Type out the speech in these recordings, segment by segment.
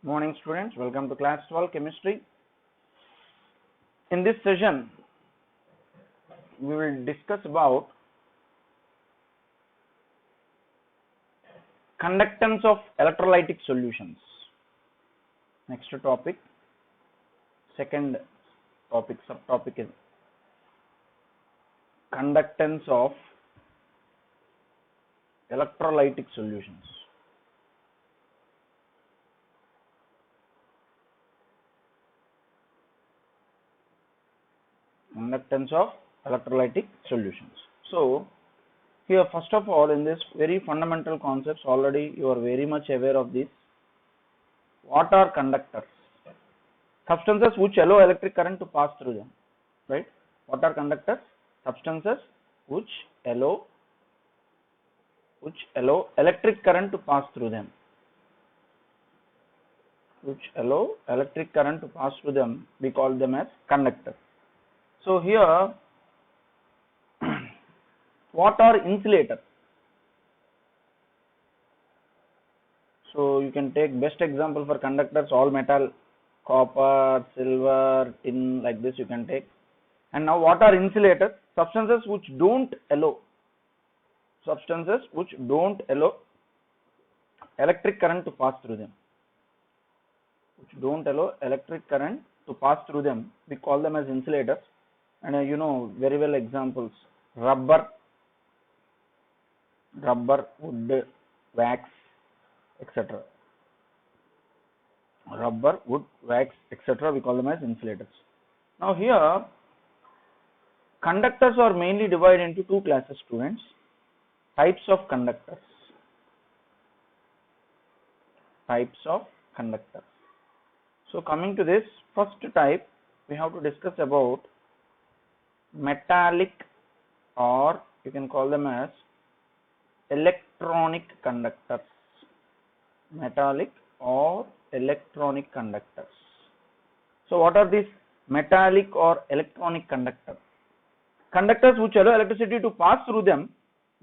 Morning students, welcome to class 12 chemistry. In this session we will discuss about conductance of electrolytic solutions. Next topic, second topic, subtopic is conductance of electrolytic solutions. Conductance of electrolytic solutions. So here first of all, in this very fundamental concepts, already you are very much aware of this. What are conductors? Substances which allow electric current to pass through them, right? What are conductors? Substances which allow electric current to pass through them. We call them as conductors. So here, what are insulators? So you can take best example for conductors, all metal, copper, silver, tin, like this you can take. And now what are insulators? Substances which don't allow electric current to pass through them. We call them as insulators. And you know very well examples: rubber, wood, wax, etc. Rubber, wood, wax, etc. We call them as insulators. Now here, conductors are mainly divided into two classes, students. Types of conductors. So coming to this first type, we have to discuss about metallic, or you can call them as electronic conductors. Metallic or electronic conductors. So what are these metallic or electronic conductors? Conductors which allow electricity to pass through them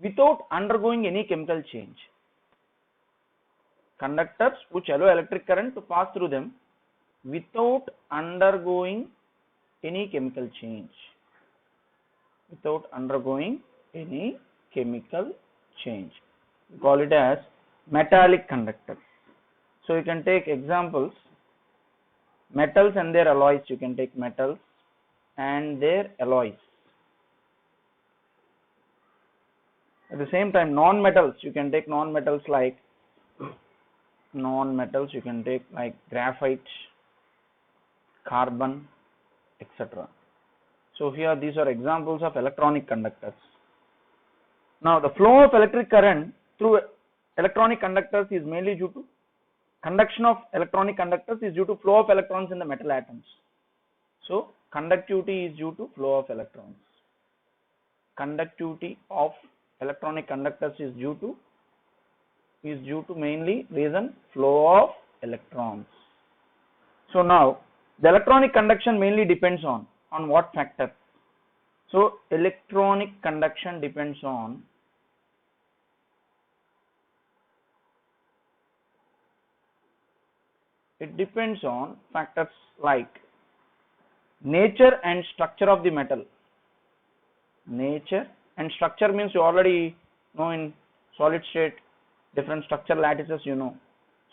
without undergoing any chemical change. Conductors which allow electric current to pass through them without undergoing any chemical change. We call it as metallic conductors. So you can take examples: metals and their alloys. You can take metals and their alloys. At the same time, non-metals, you can take non-metals like graphite, carbon, etc. So here these are examples of electronic conductors. Now the flow of electric current through electronic conductors is mainly due to conduction of electronic conductors is due to flow of electrons in the metal atoms. So conductivity is due to flow of electrons. Conductivity of electronic conductors is due to mainly reason flow of electrons. So now the electronic conduction mainly depends on what factor? So electronic conduction depends on factors like nature and structure of the metal. Nature and structure means you already know in solid state different structure lattices,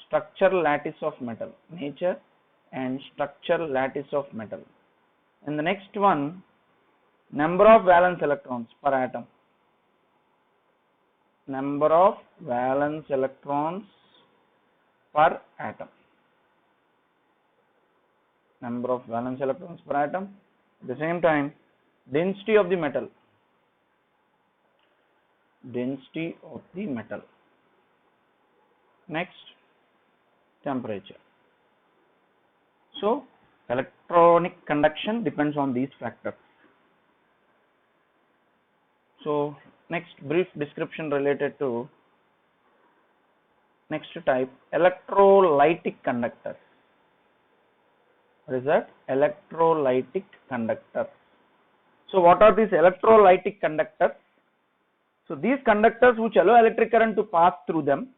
structure lattice of metal, nature and structure lattice of metal. And the next one, number of valence electrons per atom. Number of valence electrons per atom. At the same time, density of the metal. Next, temperature. So electronic conduction depends on these factors. So next, brief description related to next type, electrolytic conductors. What is that? Electrolytic conductors. So what are these electrolytic conductors? So these conductors which allow electric current to pass through them,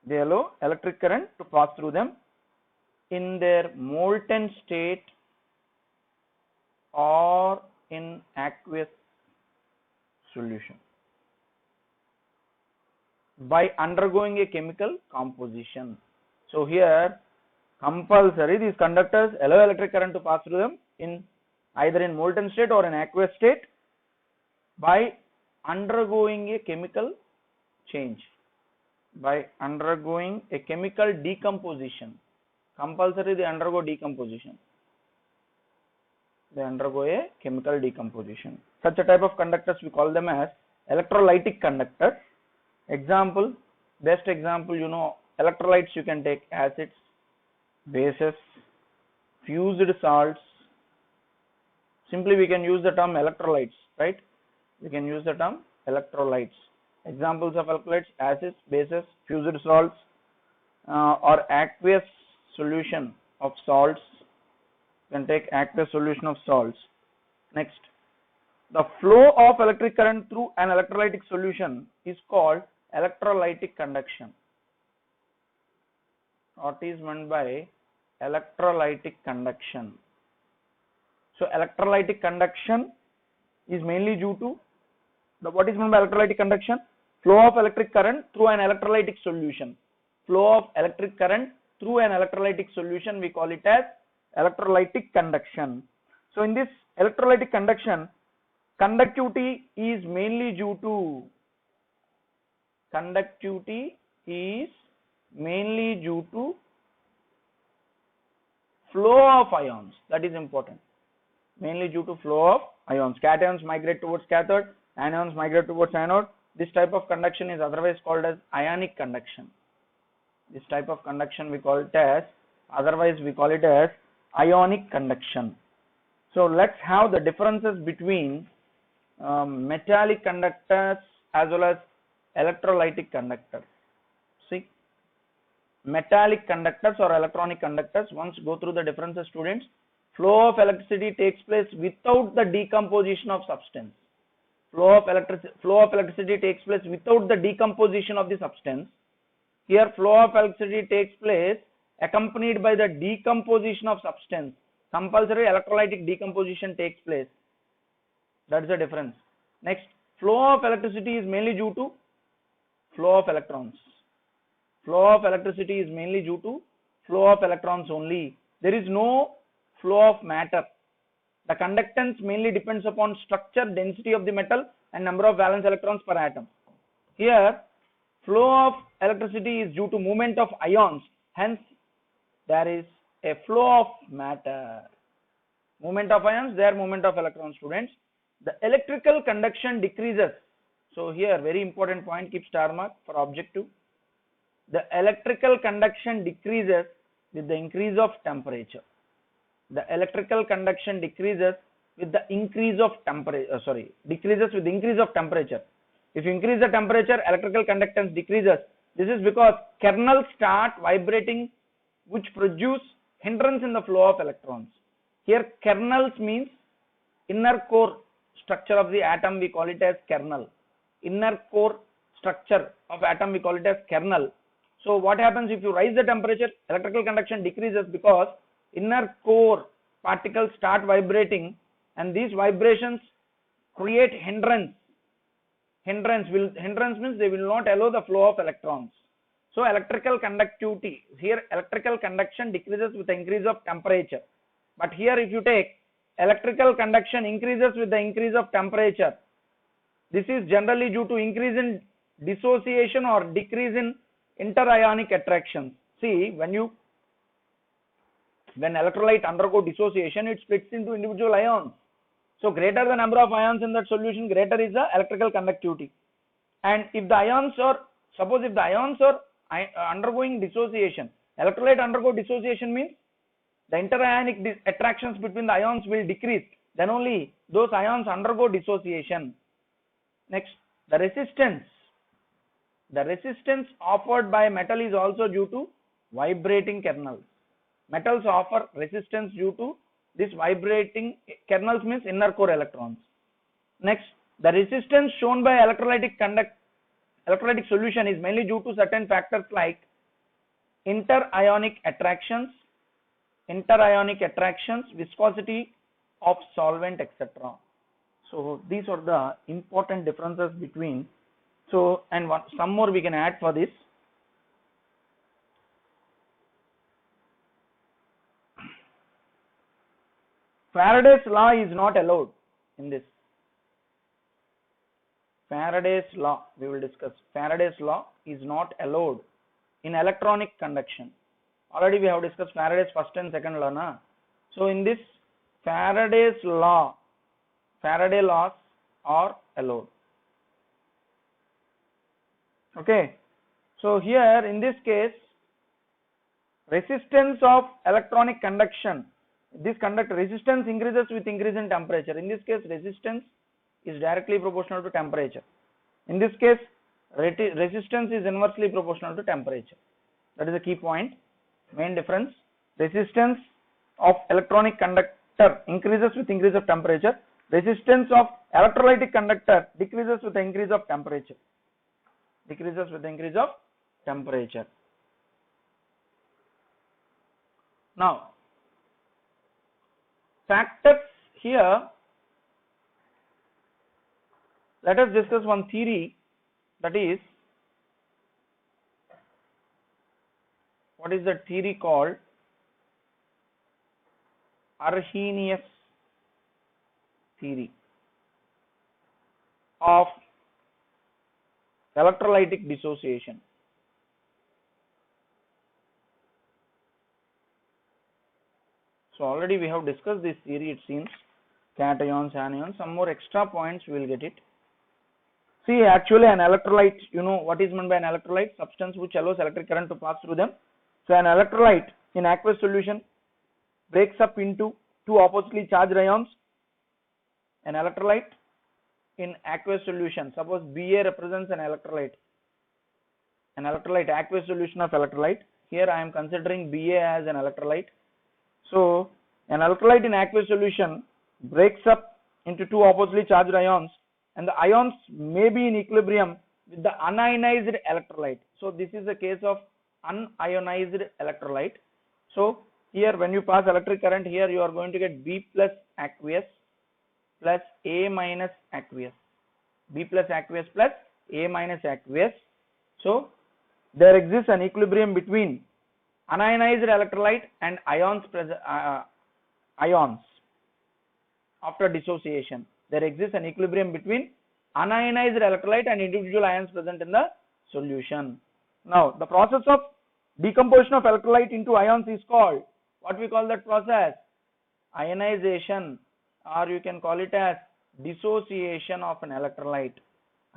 they allow electric current to pass through them in their molten state or in aqueous solution by undergoing a chemical composition. So here compulsory these conductors allow electric current to pass through them in either in molten state or in aqueous state by undergoing a chemical change, by undergoing a chemical decomposition. Compulsory they undergo decomposition. They undergo a chemical decomposition. Such a type of conductors we call them as electrolytic conductors. Example, best example, you know, electrolytes you can take acids, bases, fused salts. Simply we can use the term electrolytes, right? We can use the term electrolytes. Examples of electrolytes: acids, bases, fused salts, or aqueous solution of salts. You can take aqueous solution of salts. Next, the flow of electric current through an electrolytic solution is called electrolytic conduction. What is meant by electrolytic conduction? So electrolytic conduction is mainly due to what is meant by electrolytic conduction? Flow of electric current through an electrolytic solution. Flow of electric current through an electrolytic solution, we call it as electrolytic conduction. So in this electrolytic conduction, conductivity is mainly due to flow of ions. That is important. Mainly due to flow of ions. Cations migrate towards cathode, anions migrate towards anode. This type of conduction is otherwise called as ionic conduction. This type of conduction we call it as, otherwise we call it as ionic conduction. So let's have the differences between metallic conductors as well as electrolytic conductors. See, metallic conductors or electronic conductors, once go through the differences, students. Flow of electricity takes place without the decomposition of substance. Flow of electricity takes place without the decomposition of the substance. Here flow of electricity takes place accompanied by the decomposition of substance. Compulsory electrolytic decomposition takes place. That is the difference. Next, flow of electricity is mainly due to flow of electrons. Flow of electricity is mainly due to flow of electrons only. There is no flow of matter. The conductance mainly depends upon structure, density of the metal and number of valence electrons per atom. Here flow of electricity is due to movement of ions, hence there is a flow of matter. Movement of ions, there movement of electrons, students. The electrical conduction decreases. So here very important point, keep star mark for objective. The electrical conduction decreases with the increase of temperature. The electrical conduction decreases with the increase of temperature, decreases with the increase of temperature. If you increase the temperature, electrical conductance decreases. This is because kernels start vibrating, which produce hindrance in the flow of electrons. Here kernels means inner core structure of the atom, we call it as kernel. Inner core structure of atom, we call it as kernel. So what happens if you raise the temperature? Electrical conduction decreases because inner core particles start vibrating, and these vibrations create hindrance. Hindrance means they will not allow the flow of electrons. So electrical conductivity, here electrical conduction decreases with the increase of temperature. But here if you take electrical conduction increases with the increase of temperature, this is generally due to increase in dissociation or decrease in interionic attractions. See, when electrolyte undergo dissociation, it splits into individual ions. So greater the number of ions in that solution, greater is the electrical conductivity. And if the ions are, suppose if the ions are undergoing dissociation, electrolyte undergo dissociation means the interionic attractions between the ions will decrease. Then only those ions undergo dissociation. Next, the resistance. The resistance offered by metal is also due to vibrating kernels. Metals offer resistance due to this vibrating kernels, means inner core electrons. Next, the resistance shown by electrolytic solution is mainly due to certain factors like interionic attractions, viscosity of solvent, etc. So these are the important differences between. So, and some more we can add for this. Faraday's law is not allowed in this. Faraday's law, we will discuss. Faraday's law is not allowed in electronic conduction. Already we have discussed Faraday's first and second law, na? So in this, Faraday's law, Faraday laws are allowed. Okay. So here in this case, resistance of electronic conduction, this resistance increases with increase in temperature. In this case, resistance is directly proportional to temperature. In this case, resistance is inversely proportional to temperature. That is a key point. Main difference, resistance of electronic conductor increases with increase of temperature. Resistance of electrolytic conductor decreases with the increase of temperature. Decreases with the increase of temperature. Now, factors here, let us discuss one theory, that is, what is the theory called? Arrhenius theory of electrolytic dissociation. So already we have discussed this theory, it seems, cations, anions, some more extra points we will get it. See, actually an electrolyte, you know what is meant by an electrolyte? Substance which allows electric current to pass through them. So an electrolyte in aqueous solution breaks up into two oppositely charged ions. An electrolyte in aqueous solution, suppose Ba represents an electrolyte, aqueous solution of electrolyte. Here I am considering Ba as an electrolyte. So an electrolyte in aqueous solution breaks up into two oppositely charged ions, and the ions may be in equilibrium with the unionized electrolyte. So this is the case of unionized electrolyte. So here when you pass electric current, here you are going to get B plus aqueous plus A minus aqueous. B plus aqueous plus A minus aqueous. So there exists an equilibrium between unionized electrolyte and ions after dissociation. There exists an equilibrium between unionized electrolyte and individual ions present in the solution. Now the process of decomposition of electrolyte into ions is called, what we call that process? Ionization, or you can call it as dissociation of an electrolyte.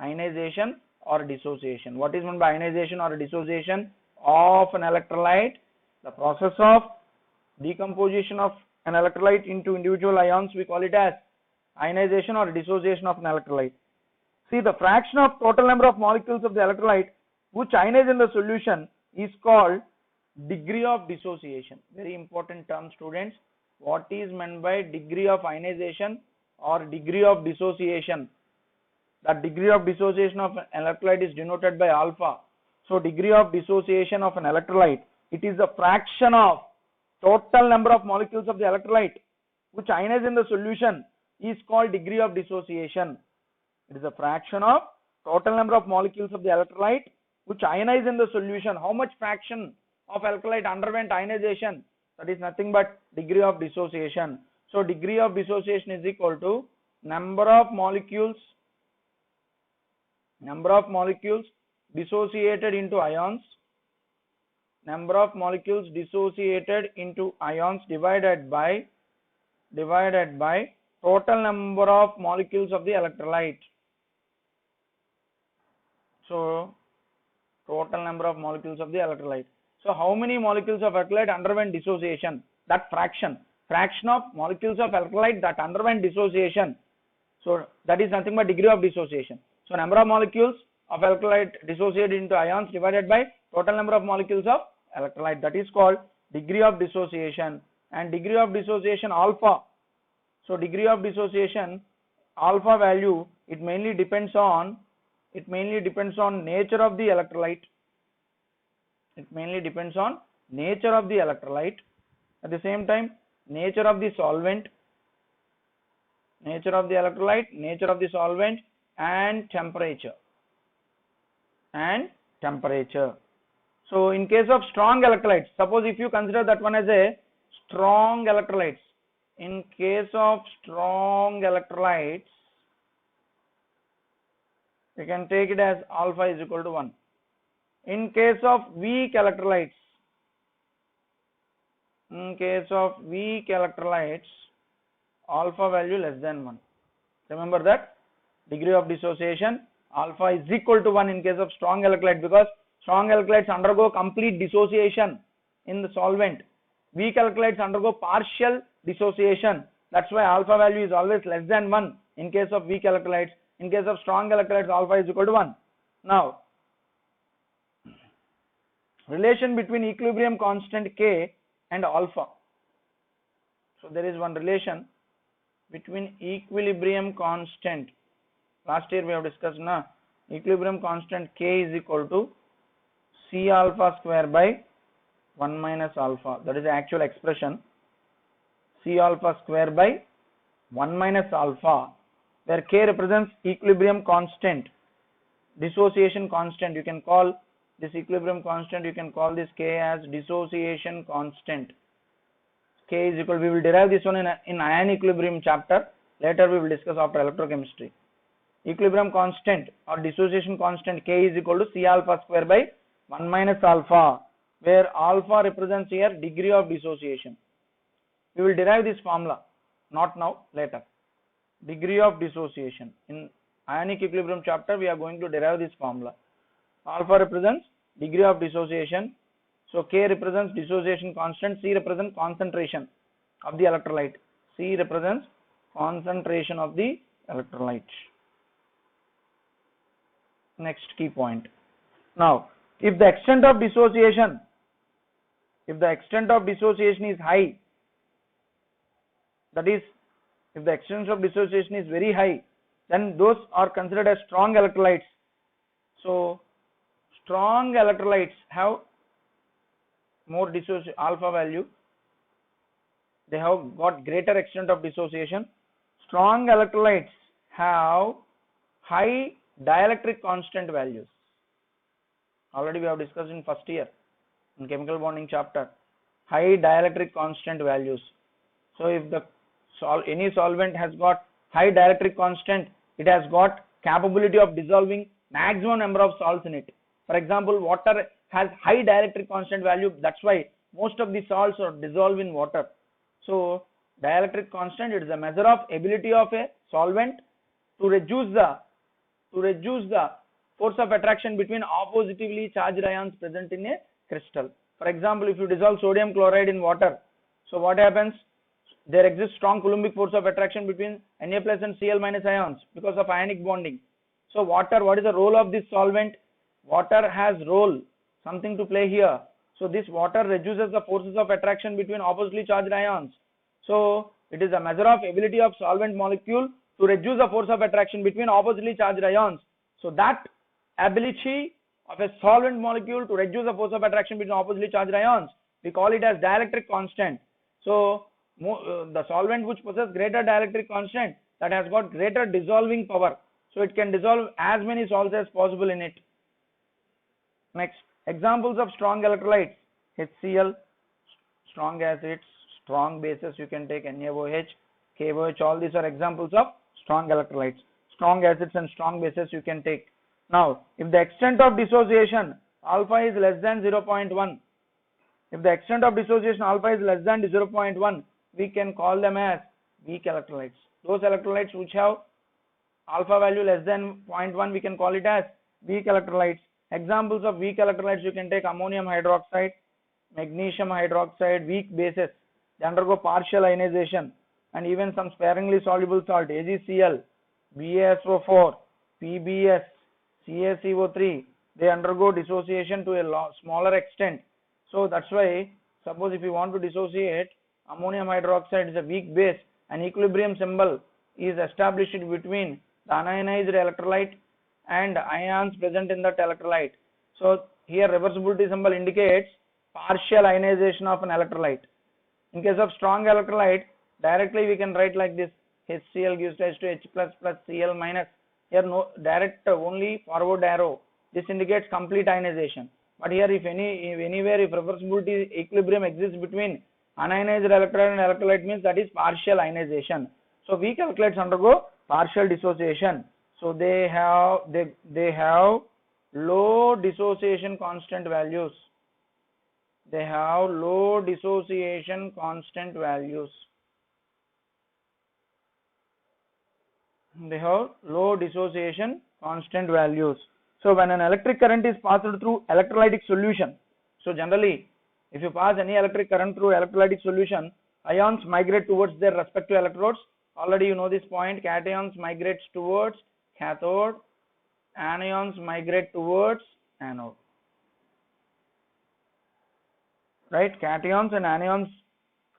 Ionization or dissociation. What is meant by ionization or dissociation of an electrolyte? The process of decomposition of an electrolyte into individual ions, we call it as ionization or dissociation of an electrolyte. See, the fraction of total number of molecules of the electrolyte which ionize in the solution is called degree of dissociation. Very important term, students. What is meant by degree of ionization or degree of dissociation? The degree of dissociation of an electrolyte is denoted by alpha. So degree of dissociation of an electrolyte, it is the fraction of total number of molecules of the electrolyte which ionize in the solution is called degree of dissociation. It is a fraction of total number of molecules of the electrolyte which ionize in the solution. How much fraction of electrolyte underwent ionization? That is nothing but degree of dissociation. So degree of dissociation is equal to number of molecules dissociated into ions, number of molecules dissociated into ions divided by total number of molecules of the electrolyte. So total number of molecules of the electrolyte. So how many molecules of electrolyte underwent dissociation? That fraction of molecules of electrolyte that underwent dissociation. So that is nothing but degree of dissociation. So number of molecules of electrolyte dissociated into ions divided by total number of molecules of electrolyte, that is called degree of dissociation. And degree of dissociation alpha. So degree of dissociation alpha value, it mainly depends on nature of the electrolyte. It mainly depends on nature of the electrolyte, at the same time nature of the solvent, nature of the electrolyte, nature of the solvent, and temperature. So in case of strong electrolytes, suppose if you consider that one as a strong electrolytes, in case of strong electrolytes, you can take it as alpha is equal to 1. In case of weak electrolytes, alpha value less than 1. Remember that degree of dissociation alpha is equal to 1 in case of strong electrolyte, because strong electrolytes undergo complete dissociation in the solvent. Weak electrolytes undergo partial dissociation. That's why alpha value is always less than 1 in case of weak electrolytes. In case of strong electrolytes, alpha is equal to 1. Now, relation between equilibrium constant K and alpha. So there is one relation between equilibrium constant. Last year we have discussed na, equilibrium constant K is equal to C alpha square by 1 minus alpha. That is the actual expression. C alpha square by 1 minus alpha, where K represents equilibrium constant, dissociation constant. You can call this equilibrium constant, you can call this K as dissociation constant. K is equal, we will derive this one in ion equilibrium chapter. Later we will discuss after electrochemistry. Equilibrium constant or dissociation constant K is equal to C alpha square by 1 minus alpha, where alpha represents here degree of dissociation. We will derive this formula, not now, later. Degree of dissociation. In ionic equilibrium chapter, we are going to derive this formula. Alpha represents degree of dissociation. So K represents dissociation constant, C represents concentration of the electrolyte. C represents concentration of the electrolyte. Next key point. Now, if the extent of dissociation is high, that is, if the extent of dissociation is very high, then those are considered as strong electrolytes. So strong electrolytes have more dissociation alpha value, they have got greater extent of dissociation. Strong electrolytes have high dielectric constant values. Already we have discussed in first year in chemical bonding chapter, high dielectric constant values. So if the any solvent has got high dielectric constant, it has got capability of dissolving maximum number of salts in it. For example, water has high dielectric constant value, that's why most of the salts are dissolved in water. So dielectric constant, it is a measure of ability of a solvent to reduce the force of attraction between oppositively charged ions present in a crystal. For example, if you dissolve sodium chloride in water, so what happens? There exists strong Coulombic force of attraction between Na plus and Cl minus ions because of ionic bonding. So water, what is the role of this solvent? Water has role, something to play here. So this water reduces the forces of attraction between oppositely charged ions. So it is a measure of ability of solvent molecule to reduce the force of attraction between oppositely charged ions. So that ability of a solvent molecule to reduce the force of attraction between oppositely charged ions, we call it as dielectric constant. So the solvent which possesses greater dielectric constant, that has got greater dissolving power. So it can dissolve as many salts as possible in it. Next, examples of strong electrolytes: HCl, strong acids, strong bases, you can take NaOH, KOH, all these are examples of strong electrolytes. Strong acids and strong bases you can take. Now, if the extent of dissociation alpha is less than 0.1, if the extent of dissociation alpha is less than 0.1, we can call them as weak electrolytes. Those electrolytes which have alpha value less than 0.1, we can call it as weak electrolytes. Examples of weak electrolytes, you can take ammonium hydroxide, magnesium hydroxide, weak bases. They undergo partial ionization, and even some sparingly soluble salt, AgCl, BaSO4, PbS, CaCO3, they undergo dissociation to a smaller extent. So that's why, suppose if you want to dissociate ammonium hydroxide is a weak base, an equilibrium symbol is established between the unionized electrolyte and ions present in that electrolyte. So here reversibility symbol indicates partial ionization of an electrolyte. In case of strong electrolyte, directly we can write like this: HCl gives rise to H plus plus Cl minus. Here no direct, only forward arrow. This indicates complete ionization. But here if anywhere if reversibility equilibrium exists between unionized electrolyte and electrolyte, means that is partial ionization. So weak electrolytes undergo partial dissociation. So they have low dissociation constant values. They have low dissociation constant values. They have low dissociation constant values. So when an electric current is passed through electrolytic solution, so generally if you pass any electric current through electrolytic solution, ions migrate towards their respective electrodes. Already you know this point: cations migrate towards cathode, anions migrate towards anode. Right? Cations and anions,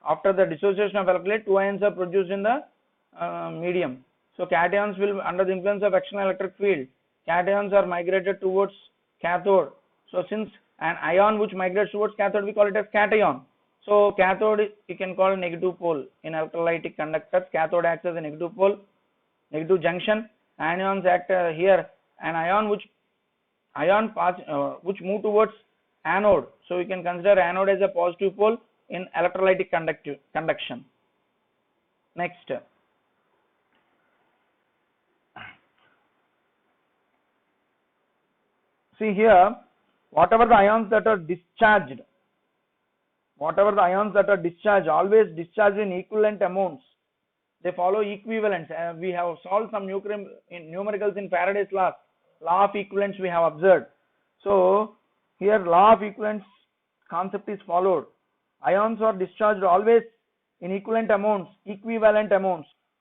after the dissociation of electrolyte, two ions are produced in the medium. So cations will, under the influence of external electric field, cations are migrated towards cathode. So since an ion which migrates towards cathode, we call it as cation. So cathode you can call negative pole in electrolytic conductors. Cathode acts as a negative pole, negative junction. Anions act here. An ion which move towards anode. So we can consider anode as a positive pole in electrolytic conduction. Next. See here, whatever the ions that are discharged, always discharged in equivalent amounts. They follow equivalence. We have solved some numericals in Faraday's law of equivalence we have observed. So here law of equivalence concept is followed. Ions are discharged always in equivalent amounts,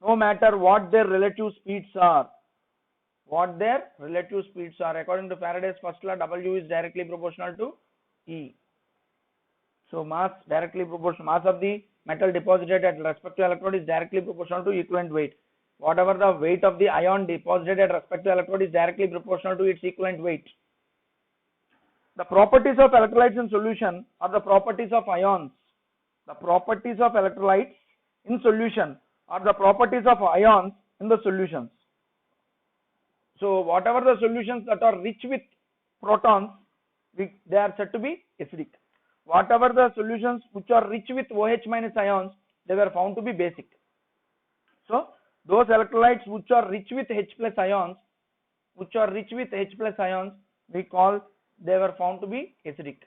no matter what their relative speeds are. According to Faraday's first law, W is directly proportional to E. So mass of the metal deposited at respective electrode is directly proportional to equivalent weight. Whatever the weight of the ion deposited at respective electrode is directly proportional to its equivalent weight. The properties of electrolytes in solution are the properties of ions. The properties of electrolytes in solution are the properties of ions in the solutions. So whatever the solutions that are rich with protons, they are said to be acidic. Whatever the solutions which are rich with OH minus ions, they were found to be basic. So those electrolytes which are rich with H plus ions, they were found to be acidic.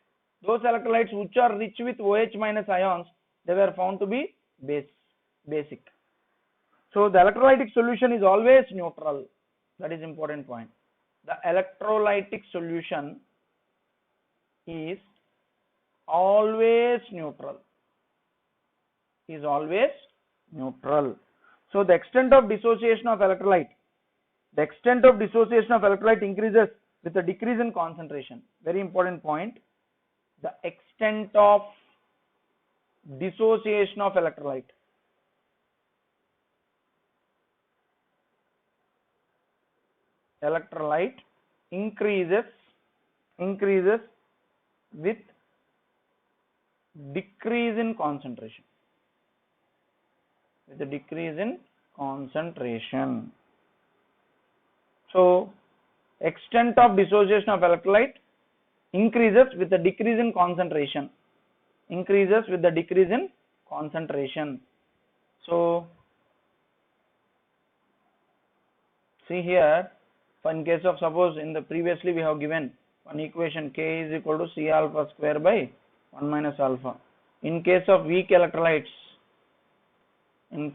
Those electrolytes which are rich with OH minus ions, they were found to be basic. So the electrolytic solution is always neutral. That is important point. The electrolytic solution is always neutral. So the extent of dissociation of electrolyte increases with a decrease in concentration. Very important point. The extent of dissociation of electrolyte increases with decrease in concentration. So extent of dissociation of electrolyte increases with the decrease in concentration. So see here, in case of, suppose in the previously we have given one equation, K is equal to C alpha square by 1 minus alpha. In case of weak electrolytes, you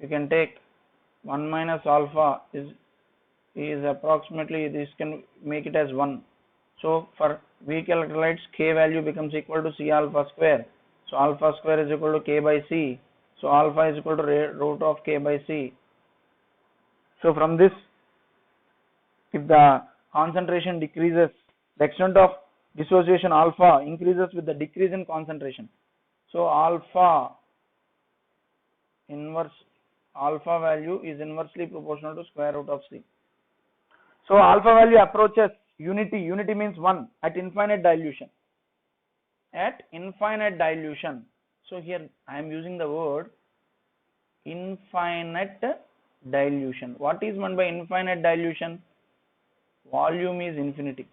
can take 1 minus alpha is approximately, this can make it as 1. So for weak electrolytes, K value becomes equal to C alpha square. So alpha square is equal to K by C. So alpha is equal to root of K by C. So from this, if the concentration decreases, the extent of dissociation alpha increases with the decrease in concentration. So alpha value is inversely proportional to square root of C. So alpha value approaches unity. Unity means 1 at infinite dilution. At infinite dilution. So here I am using the word infinite dilution. What is meant by infinite dilution? Volume is infinity.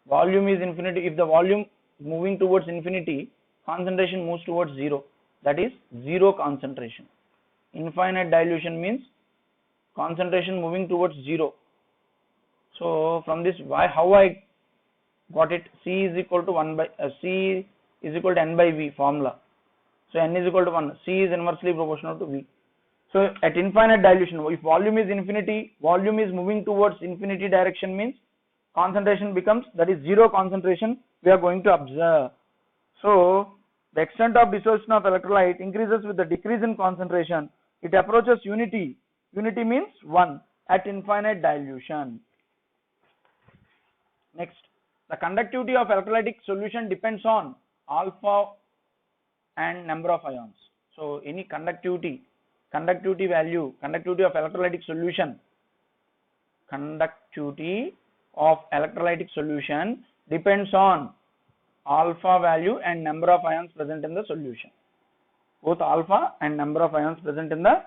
Volume is infinity. If the volume is moving towards infinity, concentration moves towards 0. That is zero concentration. Infinite dilution means concentration moving towards 0. So from this, how I got it? C is equal to n by V formula. So n is equal to 1. C is inversely proportional to V. So at infinite dilution, if volume is infinity, volume is moving towards infinity direction, means concentration becomes, that is 0 concentration we are going to observe. So the extent of dissolution of electrolyte increases with the decrease in concentration. It approaches unity. Unity means 1 at infinite dilution. Next, the conductivity of electrolytic solution depends on alpha and number of ions. So any conductivity value, conductivity of electrolytic solution, depends on alpha value and number of ions present in the solution. Both alpha and number of ions present in the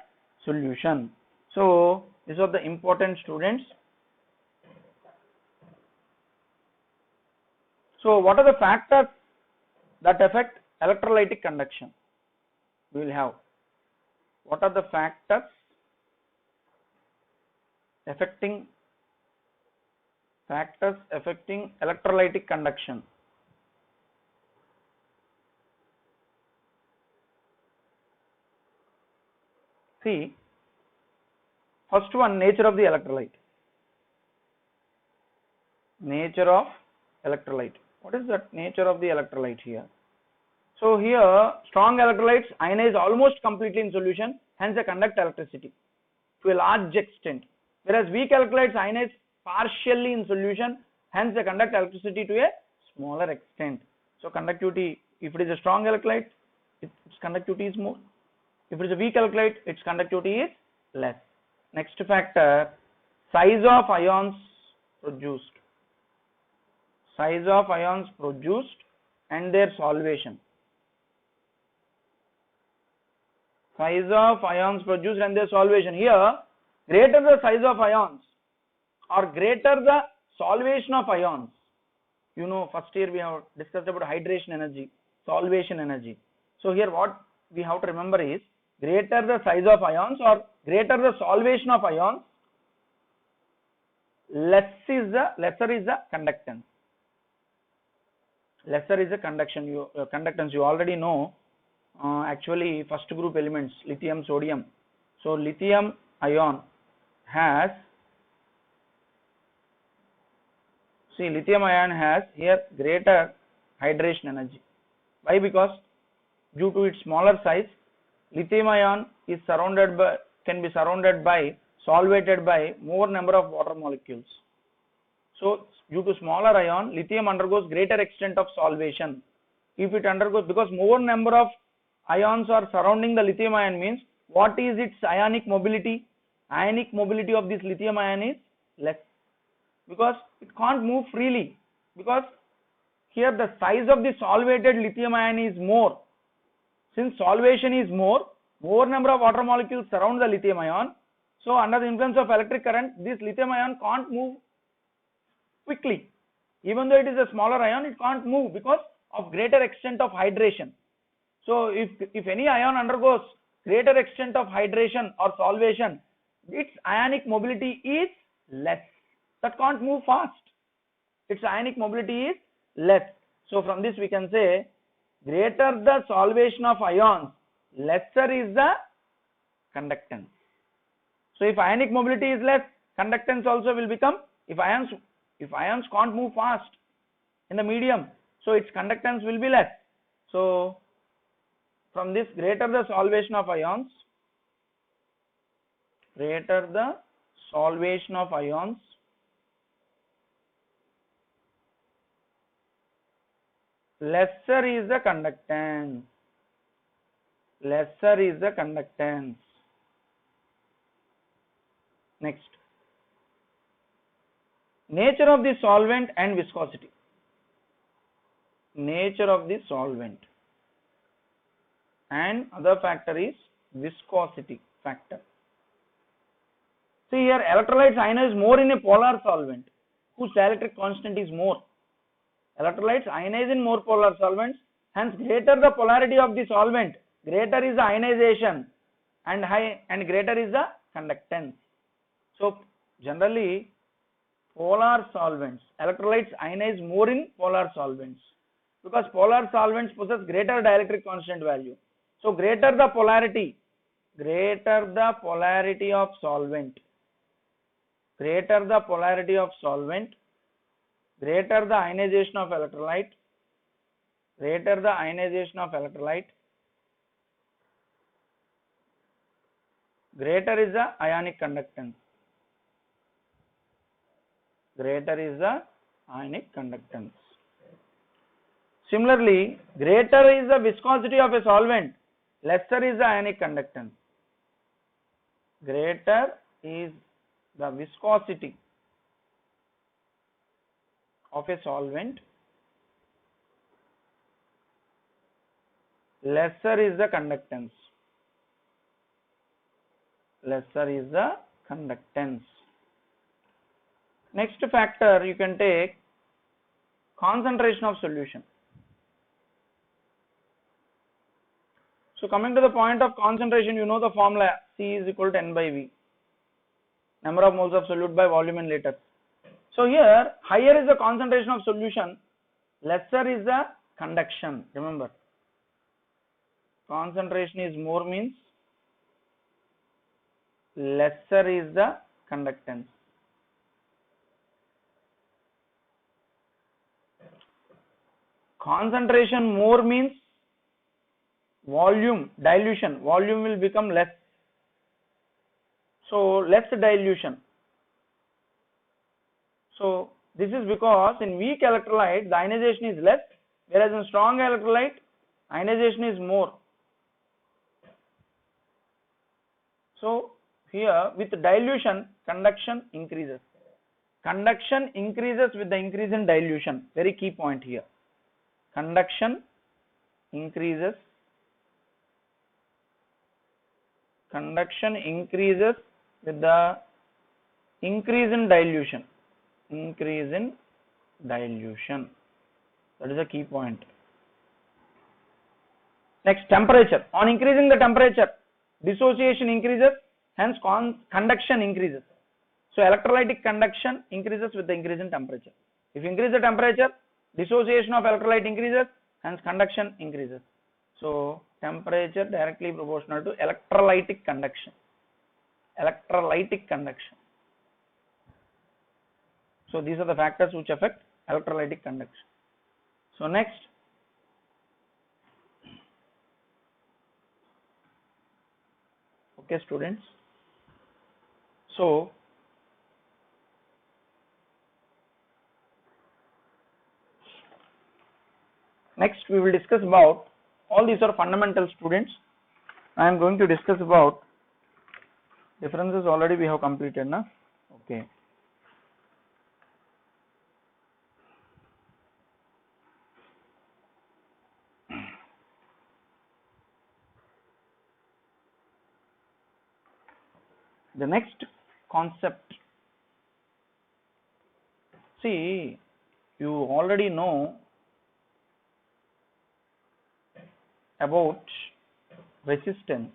solution. So these are the important, students. So what are the factors that affect electrolytic conduction? We will have, what are the factors affecting electrolytic conduction? See, first one, nature of the electrolyte. Nature of electrolyte. What is the nature of the electrolyte here? So here, strong electrolytes ionize almost completely in solution, hence they conduct electricity to a large extent. Whereas weak electrolytes ionize partially in solution, hence they conduct electricity to a smaller extent. So conductivity, if it is a strong electrolyte, its conductivity is more. If it is a weak electrolyte, its conductivity is less. Next factor, size of ions produced. Size of ions produced and their solvation. Size of ions produced and their solvation. Here, greater the size of ions or greater the solvation of ions. You know, first year we have discussed about hydration energy, solvation energy. So here what we have to remember is, greater the size of ions or greater the solvation of ions, lesser is the conductance. Lesser is the conductance. You already know. Actually, first group elements, lithium, sodium. So lithium ion has, lithium ion has here greater hydration energy. Why? Because due to its smaller size, lithium ion is can be surrounded by, solvated by more number of water molecules. So due to smaller ion, lithium undergoes greater extent of solvation. If it undergoes, because more number of ions are surrounding the lithium ion, means what is its ionic mobility? Ionic mobility of this lithium ion is less, because it can't move freely, because here the size of the solvated lithium ion is more. Since solvation is more number of water molecules surround the lithium ion. So under the influence of electric current, this lithium ion can't move quickly. Even though it is a smaller ion, it can't move because of greater extent of hydration. So if any ion undergoes greater extent of hydration or solvation, its ionic mobility is less. That can't move fast. Its ionic mobility is less. So from this we can say, greater the solvation of ions, lesser is the conductance. So if ionic mobility is less, conductance also will become, if ions can't move fast in the medium, so its conductance will be less. So from this, greater the solvation of ions, lesser is the conductance. Next, nature of the solvent and viscosity. Nature of the solvent, and other factor is viscosity factor. See here, electrolytes ionize more in a polar solvent whose dielectric constant is more. Electrolytes ionize in more polar solvents, hence greater the polarity of the solvent, greater is the ionization, and greater is the conductance. So generally polar solvents, electrolytes ionize more in polar solvents because polar solvents possess greater dielectric constant value. So greater the polarity of solvent, greater the polarity of solvent, greater the ionization of electrolyte, greater the ionization of electrolyte, greater is the ionic conductance, greater is the ionic conductance. Similarly, greater is the viscosity of a solvent, lesser is the ionic conductance. Greater is the viscosity of a solvent, lesser is the conductance. Lesser is the conductance. Next factor you can take concentration of solution. So coming to the point of concentration, you know the formula, C is equal to N by V, number of moles of solute by volume in liters. So here higher is the concentration of solution, lesser is the conduction. Remember, concentration is more means lesser is the conductance. Concentration more means volume, dilution, volume will become less, so less dilution. So this is because in weak electrolyte the ionization is less, whereas in strong electrolyte ionization is more. So here with dilution conduction increases. Conduction increases with the increase in dilution. Very key point here. Conduction increases. Conduction increases with the increase in dilution. Increase in dilution. That is a key point. Next, temperature. On increasing the temperature, dissociation increases, hence conduction increases. So electrolytic conduction increases with the increase in temperature. If you increase the temperature, dissociation of electrolyte increases, hence conduction increases. So temperature directly proportional to electrolytic conduction. Electrolytic conduction. So these are the factors which affect electrolytic conduction. So next, okay students, so next we will discuss about, all these are fundamental students. I am going to discuss about differences. Already we have completed now. Okay. The next concept, see, you already know about resistance.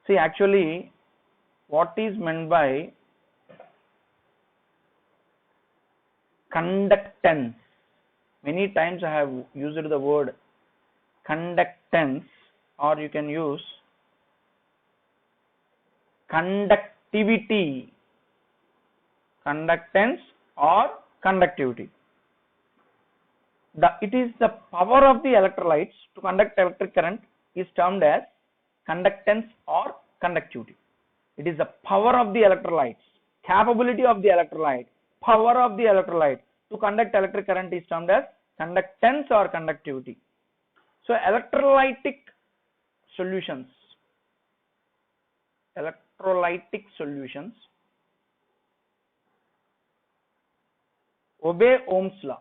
See, actually what is meant by conductance? Many times I have used the word conductance, or you can use conductivity. Conductance or conductivity. It is the power of the electrolytes to conduct electric current is termed as conductance or conductivity. It is the power of the electrolytes, capability of the electrolyte, power of the electrolyte to conduct electric current is termed as conductance or conductivity. So electrolytic solutions obey Ohm's law.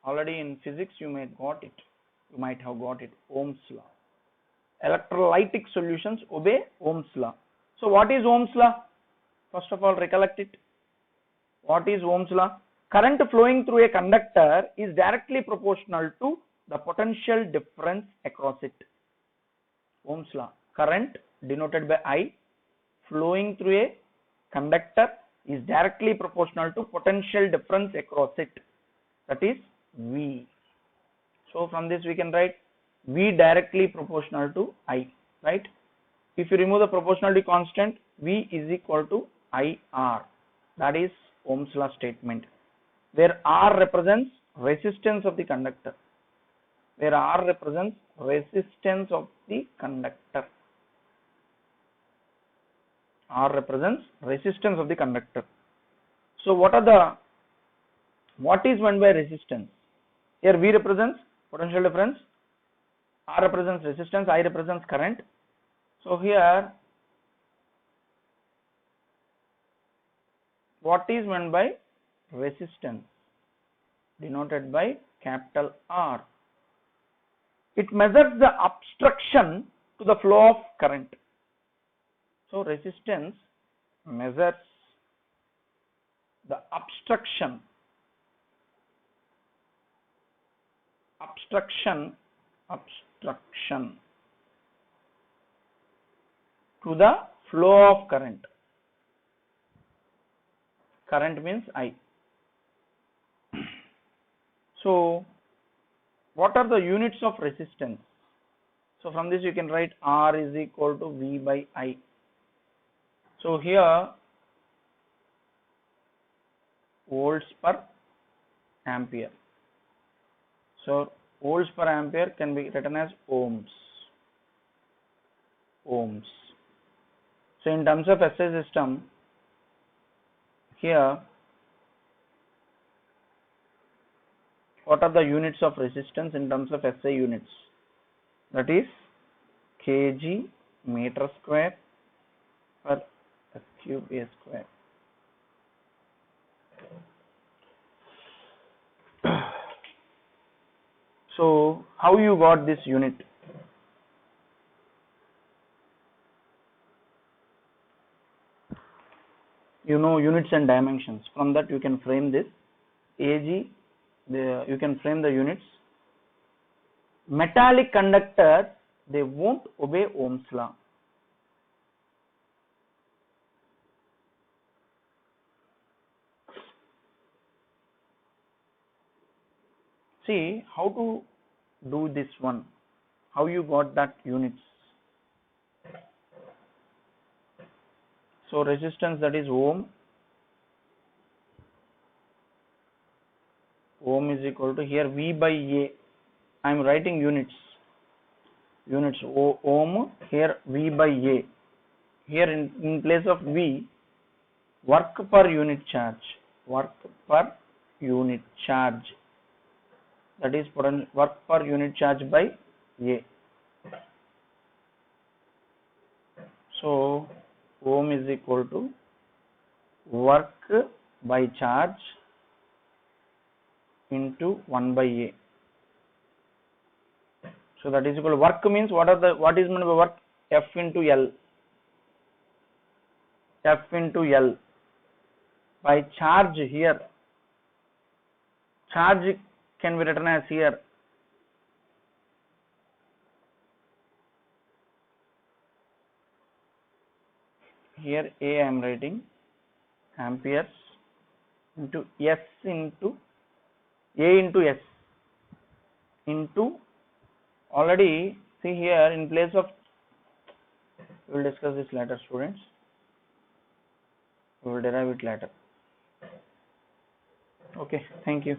Already in physics you might have got it, Ohm's law. Electrolytic solutions obey Ohm's law. So what is Ohm's law? First of all, recollect it. What is Ohm's law? Current flowing through a conductor is directly proportional to the potential difference across it. Ohm's law. Current denoted by I flowing through a conductor is directly proportional to potential difference across it, that is V. So from this we can write V directly proportional to I, right? If you remove the proportionality constant, V is equal to IR. That is Ohm's law statement, where R represents resistance of the conductor. Where R represents resistance of the conductor. R represents resistance of the conductor. So what is meant by resistance? Here V represents potential difference, R represents resistance, I represents current. So here what is meant by resistance? Denoted by capital R. It measures the obstruction to the flow of current. So resistance measures the obstruction to the flow of current. Current means I. So what are the units of resistance? So from this you can write R is equal to V by I. So here volts per ampere. So volts per ampere can be written as ohms. So in terms of SI system, here what are the units of resistance in terms of SI units? That is kg meter square per S cube A square. So how you got this unit? You know units and dimensions. From that you can frame this AG. You can frame the units. Metallic conductors, they won't obey Ohm's law. See how to do this one. How you got that units? So resistance, that is ohm. Ohm is equal to, here V by A. I am writing units. Ohm, here V by A. Here in place of V, work per unit charge. That is work per unit charge by A. So ohm is equal to work by charge into 1 by A. So that is equal to, work means what is meant by work? F into L. By charge, here charge can be written as here A I am writing amperes into S into A into S into, already see here in place of, we will discuss this later, students. We will derive it later. Okay, thank you.